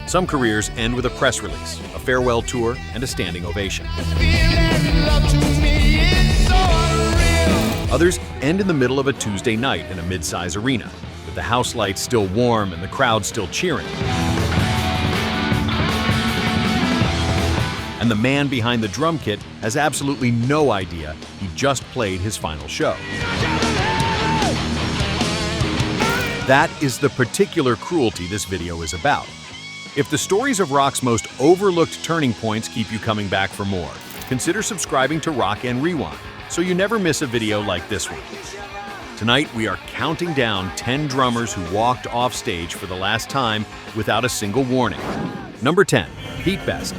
Some careers end with a press release, a farewell tour, and a standing ovation. Others end in the middle of a Tuesday night in a mid-size arena, with the house lights still warm and the crowd still cheering. And the man behind the drum kit has absolutely no idea he just played his final show. That is the particular cruelty this video is about. If the stories of rock's most overlooked turning points keep you coming back for more, consider subscribing to Rock and Rewind so you never miss a video like this one. Tonight, we are counting down 10 drummers who walked off stage for the last time without a single warning. Number 10, Pete Best.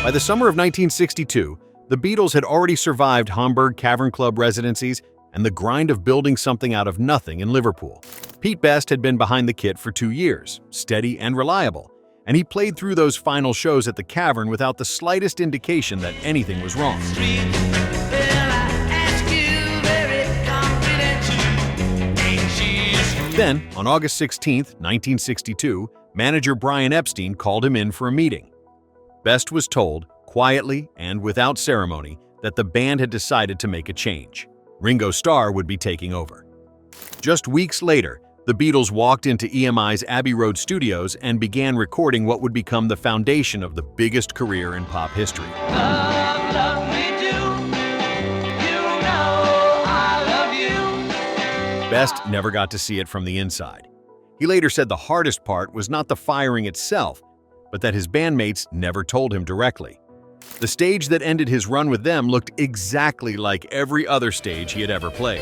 By the summer of 1962, the Beatles had already survived Hamburg Cavern Club residencies and the grind of building something out of nothing in Liverpool. Pete Best had been behind the kit for 2 years, steady and reliable, and he played through those final shows at the Cavern without the slightest indication that anything was wrong. Then, on August 16, 1962, manager Brian Epstein called him in for a meeting. Best was told, quietly and without ceremony, that the band had decided to make a change. Ringo Starr would be taking over. Just weeks later, the Beatles walked into EMI's Abbey Road studios and began recording what would become the foundation of the biggest career in pop history. Love, love me do. You know I love you. Best never got to see it from the inside. He later said the hardest part was not the firing itself, but that his bandmates never told him directly. The stage that ended his run with them looked exactly like every other stage he had ever played.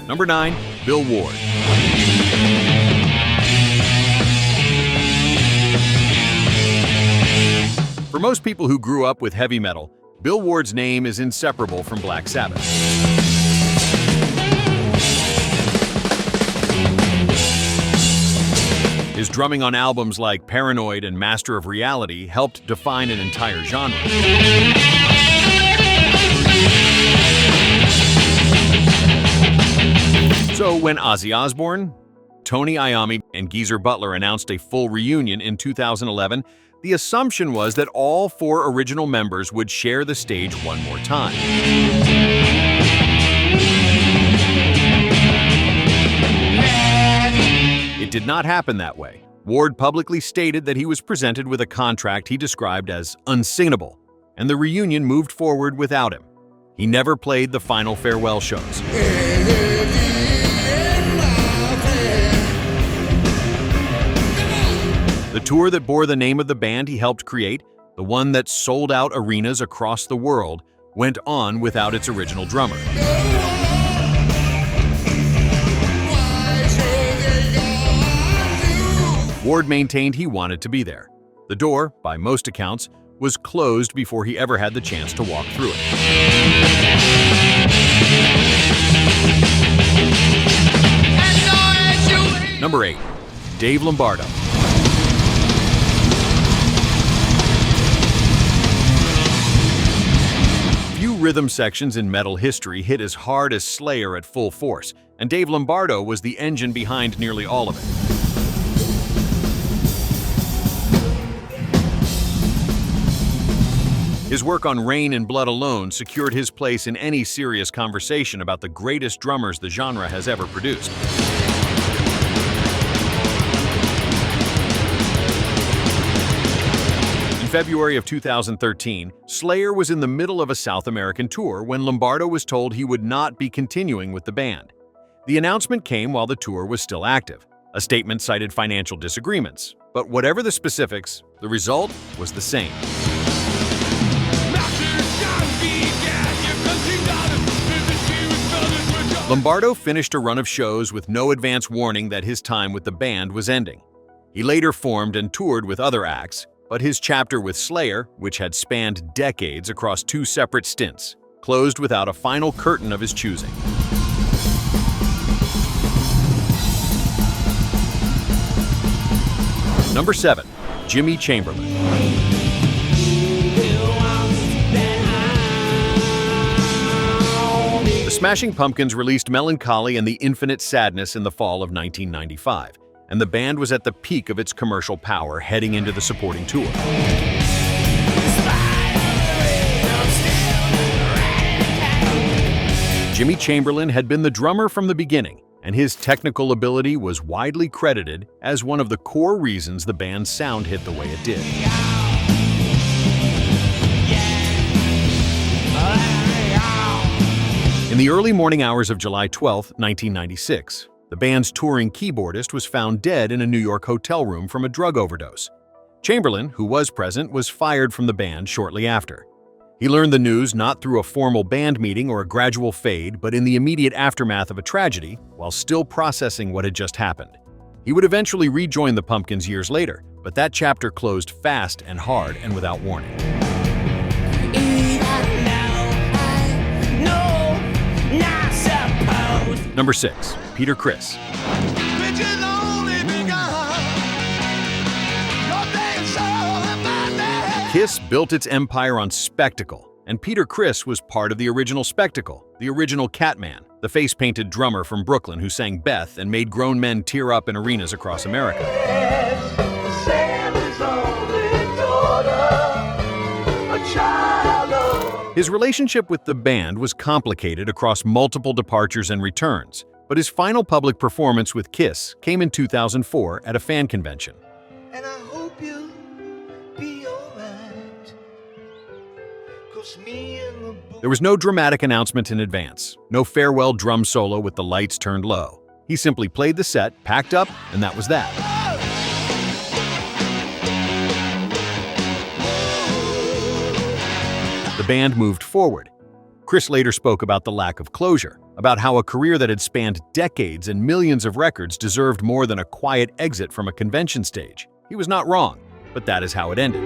Number 9, Bill Ward. For most people who grew up with heavy metal, Bill Ward's name is inseparable from Black Sabbath. His drumming on albums like Paranoid and Master of Reality helped define an entire genre. So when Ozzy Osbourne, Tony Iommi, and Geezer Butler announced a full reunion in 2011, the assumption was that all 4 original members would share the stage one more time. It did not happen that way. Ward publicly stated that he was presented with a contract he described as unsingable, and the reunion moved forward without him. He never played the final farewell shows. The tour that bore the name of the band he helped create, the one that sold out arenas across the world, went on without its original drummer. Ward maintained he wanted to be there. The door, by most accounts, was closed before he ever had the chance to walk through it. Number 8, Dave Lombardo. Few rhythm sections in metal history hit as hard as Slayer at full force, and Dave Lombardo was the engine behind nearly all of it. His work on Rain and Blood alone secured his place in any serious conversation about the greatest drummers the genre has ever produced. In February of 2013, Slayer was in the middle of a South American tour when Lombardo was told he would not be continuing with the band. The announcement came while the tour was still active. A statement cited financial disagreements, but whatever the specifics, the result was the same. Lombardo finished a run of shows with no advance warning that his time with the band was ending. He later formed and toured with other acts, but his chapter with Slayer, which had spanned decades across 2 separate stints, closed without a final curtain of his choosing. Number 7, Jimmy Chamberlin. Smashing Pumpkins released Melancholy and the Infinite Sadness in the fall of 1995, and the band was at the peak of its commercial power heading into the supporting tour. Jimmy Chamberlin had been the drummer from the beginning, and his technical ability was widely credited as one of the core reasons the band's sound hit the way it did. In the early morning hours of July 12, 1996, the band's touring keyboardist was found dead in a New York hotel room from a drug overdose. Chamberlin, who was present, was fired from the band shortly after. He learned the news not through a formal band meeting or a gradual fade, but in the immediate aftermath of a tragedy, while still processing what had just happened. He would eventually rejoin the Pumpkins years later, but that chapter closed fast and hard and without warning. Number 6. Peter Criss. Kiss built its empire on spectacle, and Peter Criss was part of the original spectacle, the original Catman, the face-painted drummer from Brooklyn who sang Beth and made grown men tear up in arenas across America. His relationship with the band was complicated across multiple departures and returns, but his final public performance with Kiss came in 2004 at a fan convention. And I hope you'll be alright, 'cause me and the There was no dramatic announcement in advance, no farewell drum solo with the lights turned low. He simply played the set, packed up, and that was that. The band moved forward. Criss later spoke about the lack of closure, about how a career that had spanned decades and millions of records deserved more than a quiet exit from a convention stage. He was not wrong, but that is how it ended.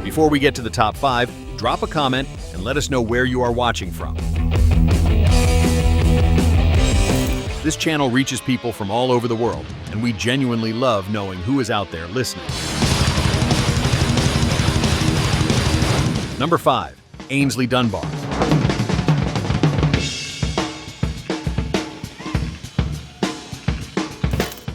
Before we get to the top 5, drop a comment and let us know where you are watching from. This channel reaches people from all over the world, and we genuinely love knowing who is out there listening. Number 5. Aynsley Dunbar.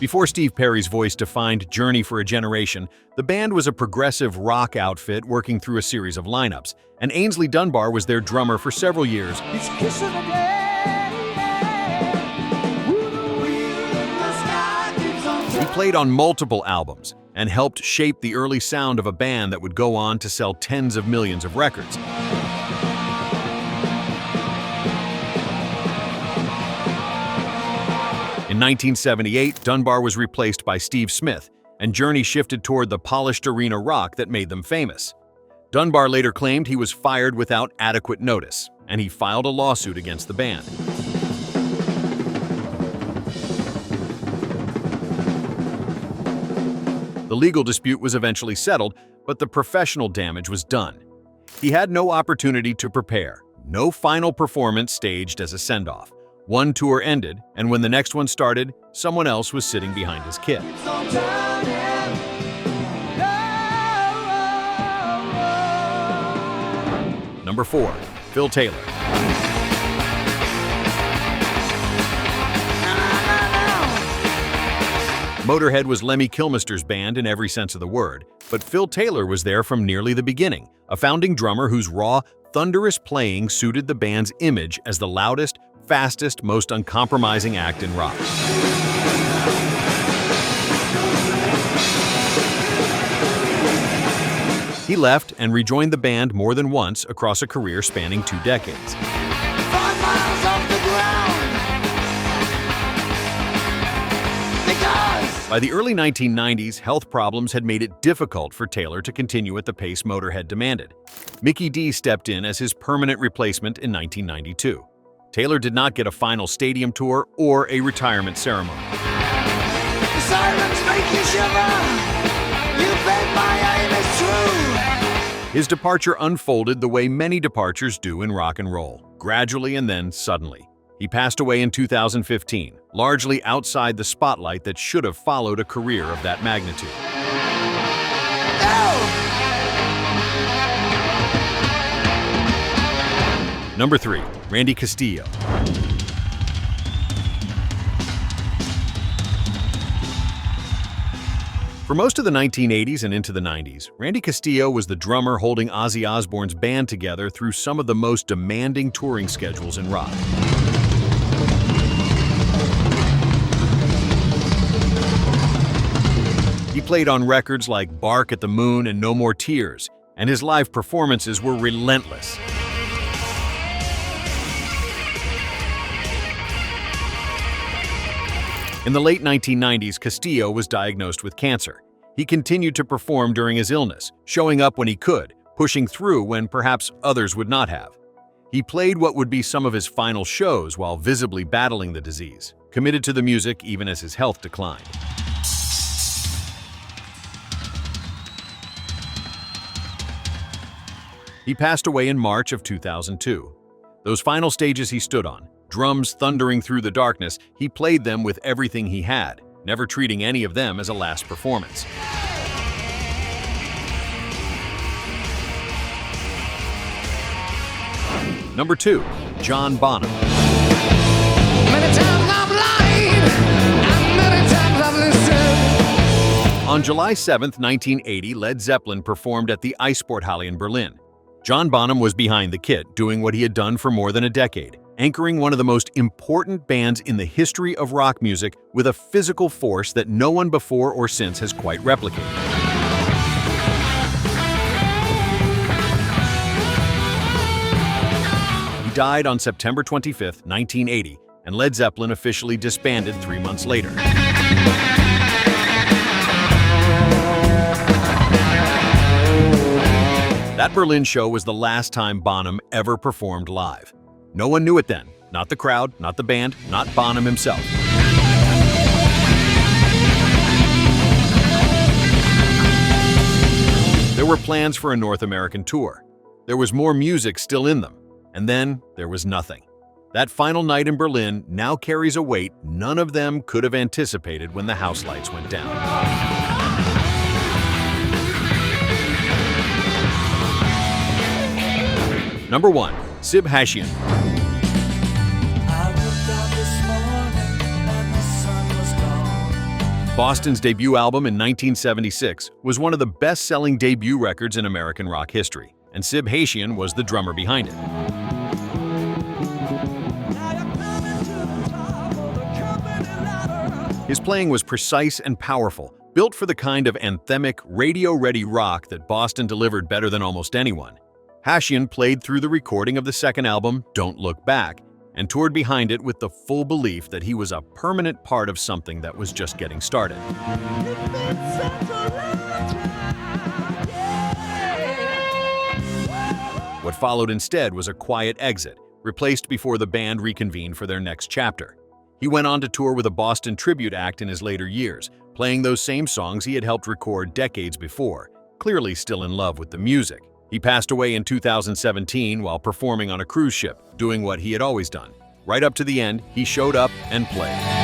Before Steve Perry's voice defined Journey for a generation, the band was a progressive rock outfit working through a series of lineups, and Aynsley Dunbar was their drummer for several years. It's kiss of the day. He played on multiple albums and helped shape the early sound of a band that would go on to sell tens of millions of records. In 1978, Dunbar was replaced by Steve Smith, and Journey shifted toward the polished arena rock that made them famous. Dunbar later claimed he was fired without adequate notice, and he filed a lawsuit against the band. The legal dispute was eventually settled, but the professional damage was done. He had no opportunity to prepare, no final performance staged as a send-off. One tour ended, and when the next one started, someone else was sitting behind his kit. Number 4. Phil Taylor. Motorhead was Lemmy Kilmister's band in every sense of the word, but Phil Taylor was there from nearly the beginning, a founding drummer whose raw, thunderous playing suited the band's image as the loudest, fastest, most uncompromising act in rock. He left and rejoined the band more than once across a career spanning 2 decades. 5 miles off the ground. Because By the early 1990s, health problems had made it difficult for Taylor to continue at the pace Motorhead demanded. Mikkey Dee stepped in as his permanent replacement in 1992. Taylor did not get a final stadium tour or a retirement ceremony. the sirens make you shiver. You bet my aim is true. His departure unfolded the way many departures do in rock and roll, gradually and then suddenly. He passed away in 2015, largely outside the spotlight that should have followed a career of that magnitude. No! Number 3. Randy Castillo. For most of the 1980s and into the 90s, Randy Castillo was the drummer holding Ozzy Osbourne's band together through some of the most demanding touring schedules in rock. He played on records like Bark at the Moon and No More Tears, and his live performances were relentless. In the late 1990s, Castillo was diagnosed with cancer. He continued to perform during his illness, showing up when he could, pushing through when perhaps others would not have. He played what would be some of his final shows while visibly battling the disease, committed to the music even as his health declined. He passed away in March of 2002. Those final stages he stood on, drums thundering through the darkness, he played them with everything he had, never treating any of them as a last performance. Number 2. John Bonham. Many times I've lied, and many times I've listened. On July 7, 1980, Led Zeppelin performed at the Eissporthalle in Berlin. John Bonham was behind the kit, doing what he had done for more than a decade, anchoring one of the most important bands in the history of rock music with a physical force that no one before or since has quite replicated. He died on September 25, 1980, and Led Zeppelin officially disbanded 3 months later. That Berlin show was the last time Bonham ever performed live. No one knew it then. Not the crowd, not the band, not Bonham himself. There were plans for a North American tour. There was more music still in them. And then there was nothing. That final night in Berlin now carries a weight none of them could have anticipated when the house lights went down. Number 1. Sib Hashian. Boston's debut album in 1976 was one of the best-selling debut records in American rock history, and Sib Hashian was the drummer behind it. His playing was precise and powerful, built for the kind of anthemic, radio-ready rock that Boston delivered better than almost anyone. Hashian played through the recording of the second album, Don't Look Back, and toured behind it with the full belief that he was a permanent part of something that was just getting started. What followed instead was a quiet exit, replaced before the band reconvened for their next chapter. He went on to tour with a Boston tribute act in his later years, playing those same songs he had helped record decades before, clearly still in love with the music. He passed away in 2017 while performing on a cruise ship, doing what he had always done. Right up to the end, he showed up and played.